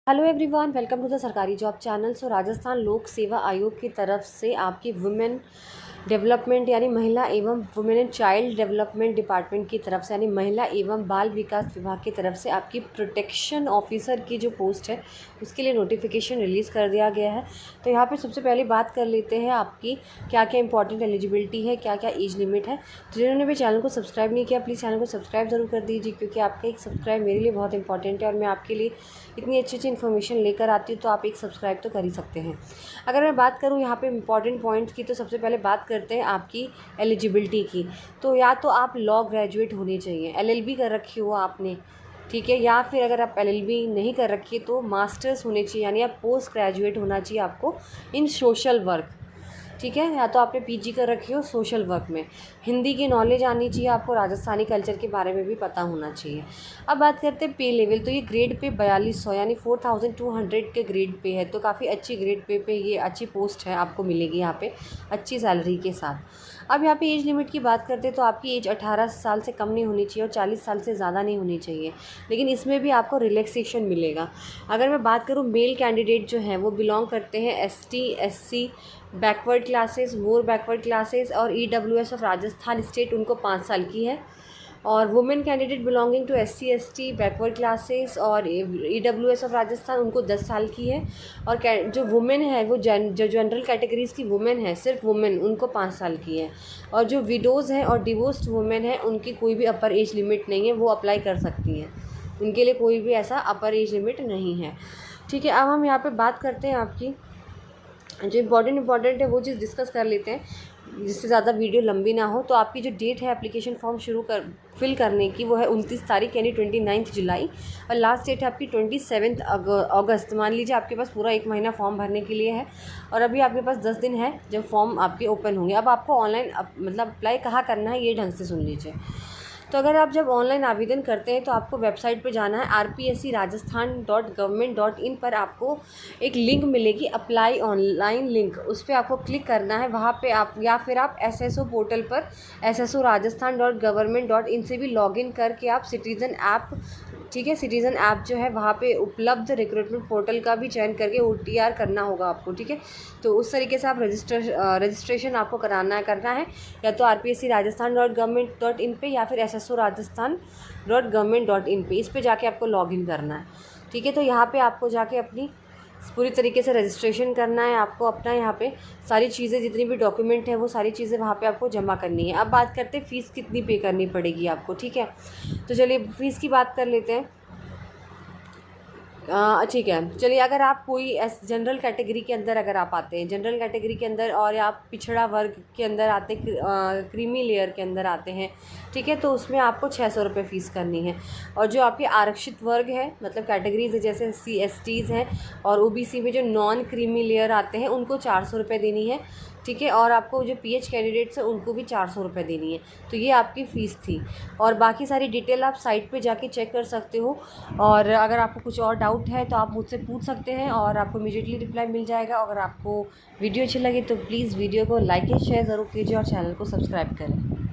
Hello everyone, welcome to the सरकारी job channel. So Rajasthan लोक सेवा आयोग की तरफ से आपकी वुमेन डेवलपमेंट यानी महिला एवं women and child development department की तरफ से यानी महिला एवं बाल विकास विभाग की तरफ से आपकी प्रोटेक्शन ऑफिसर की जो पोस्ट है उसके लिए नोटिफिकेशन रिलीज़ कर दिया गया है। तो यहाँ पे सबसे पहले बात कर लेते हैं आपकी क्या क्या इंपॉर्टेंट एलिजिबिलिटी है, क्या क्या एज लिमिट है। तो जिन्होंने भी चैनल को सब्सक्राइब नहीं किया प्लीज़ चैनल को सब्सक्राइब ज़रूर कर दीजिए, क्योंकि आपका एक सब्सक्राइब मेरे लिए बहुत इंपॉर्टेंट है और मैं आपके लिए इतनी अच्छी अच्छी इन्फॉर्मेशन लेकर आती हूँ, तो आप एक सब्सक्राइब तो कर ही सकते हैं। अगर मैं बात करूँ यहाँ पे इंपॉर्टेंट पॉइंट्स की, तो सबसे पहले बात करते हैं आपकी एलिजिबिलिटी की। तो या तो आप लॉ ग्रेजुएट होनी चाहिए, एलएलबी कर रखी हो आपने, ठीक है, या फिर अगर आप एलएलबी नहीं कर रखी है तो मास्टर्स होने चाहिए, यानी आप पोस्ट ग्रेजुएट होना चाहिए आपको इन सोशल वर्क, ठीक है, या तो आपने पीजी कर रखी हो सोशल वर्क में। हिंदी की नॉलेज आनी चाहिए आपको, राजस्थानी कल्चर के बारे में भी पता होना चाहिए। अब बात करते हैं पे लेवल। तो ये ग्रेड पे 4200 यानी 4200 के ग्रेड पे है, तो काफ़ी अच्छी ग्रेड पे ये अच्छी पोस्ट है, आपको मिलेगी यहाँ पे अच्छी सैलरी के साथ। अब यहाँ पे एज लिमिट की बात करते हैं तो आपकी एज 18 साल से कम नहीं होनी चाहिए और 40 साल से ज़्यादा नहीं होनी चाहिए, लेकिन इसमें भी आपको रिलैक्सेशन मिलेगा। अगर मैं बात करूँ मेल कैंडिडेट जो हैं वो बिलोंग करते हैं ST, SC, backward classes, more backward classes और ईडब्ल्यूएस ऑफ राजस्थान स्टेट, उनको 5 साल की है। और women candidate belonging to SC, ST, backward classes और ईडब्ल्यूएस ऑफ राजस्थान, उनको 10 साल की है। और जो वुमेन है वो जो जनरल कैटेगरीज़ की वुमेन है, सिर्फ वुमेन, उनको 5 साल की है। और जो विडोज़ हैं और डिवोर्स्ड वुमेन है उनकी कोई भी अपर एज लिमिट नहीं है, वो अप्लाई कर सकती हैं, उनके लिए कोई भी ऐसा अपर एज लिमिट नहीं है, ठीक है। अब हम यहाँ पर बात करते हैं आपकी जो इम्पॉर्टेंट है वो चीज़ डिस्कस कर लेते हैं, जिससे ज़्यादा वीडियो लंबी ना हो। तो आपकी जो डेट है एप्लीकेशन फॉर्म फिल करने की वो है 29 तारीख यानी 29 जुलाई, और लास्ट डेट है आपकी 27 अगस्त। मान लीजिए आपके पास पूरा 1 महीना फॉर्म भरने के लिए है और अभी आपके पास 10 दिन है जब फॉर्म आपके ओपन होंगे। अब आपको ऑनलाइन मतलब अप्लाई कहाँ करना है ये ढंग से सुन लीजिए। तो अगर आप जब ऑनलाइन आवेदन करते हैं तो आपको वेबसाइट पर जाना है rpscrajasthan.government.in पर आपको एक लिंक मिलेगी, अप्लाई ऑनलाइन लिंक, उस पर आपको क्लिक करना है। वहाँ पे आप या फिर आप एसएसओ पोर्टल पर sso.rajasthan.government.in से भी लॉगिन करके आप सिटीज़न ऐप, ठीक है, सिटीज़न ऐप जो है वहाँ पे उपलब्ध रिक्रूटमेंट पोर्टल का भी चयन करके OTR करना होगा आपको, ठीक है। तो उस तरीके से आप रजिस्ट्रेशन आपको करना है या तो rpscrajasthan.government.in पे या फिर sso.rajasthan.government.in पे, इस पे जाके आपको लॉगिन करना है, ठीक है। तो यहाँ पे आपको जाके अपनी पूरी तरीके से रजिस्ट्रेशन करना है, आपको अपना यहाँ पे सारी चीज़ें, जितनी भी डॉक्यूमेंट है वो सारी चीज़ें वहाँ पे आपको जमा करनी है। अब बात करते हैं फ़ीस कितनी पे करनी पड़ेगी आपको, ठीक है। तो चलिए फ़ीस की बात कर लेते हैं। ठीक है, चलिए अगर आप कोई जनरल कैटेगरी के अंदर अगर आप आते हैं, जनरल कैटेगरी के अंदर, और आप पिछड़ा वर्ग के अंदर आते, क्रीमी लेयर के अंदर आते हैं, ठीक है, तो उसमें आपको 600 रुपये फ़ीस करनी है। और जो आपके आरक्षित वर्ग है, मतलब कैटेगरीज है जैसे CSTs हैं और OBC में जो नॉन क्रीमी लेयर आते हैं उनको 400 रुपये देनी है, ठीक है। और आपको जो PH कैंडिडेट्स हैं उनको भी 400 रुपये देनी है। तो ये आपकी फ़ीस थी, और बाकी सारी डिटेल आप साइट पे जाके चेक कर सकते हो। और अगर आपको कुछ और डाउट है तो आप मुझसे पूछ सकते हैं और आपको इमीडिएटली रिप्लाई मिल जाएगा। अगर आपको वीडियो अच्छी लगी तो प्लीज़ वीडियो को लाइक एंड शेयर ज़रूर कीजिए और चैनल को सब्सक्राइब करें।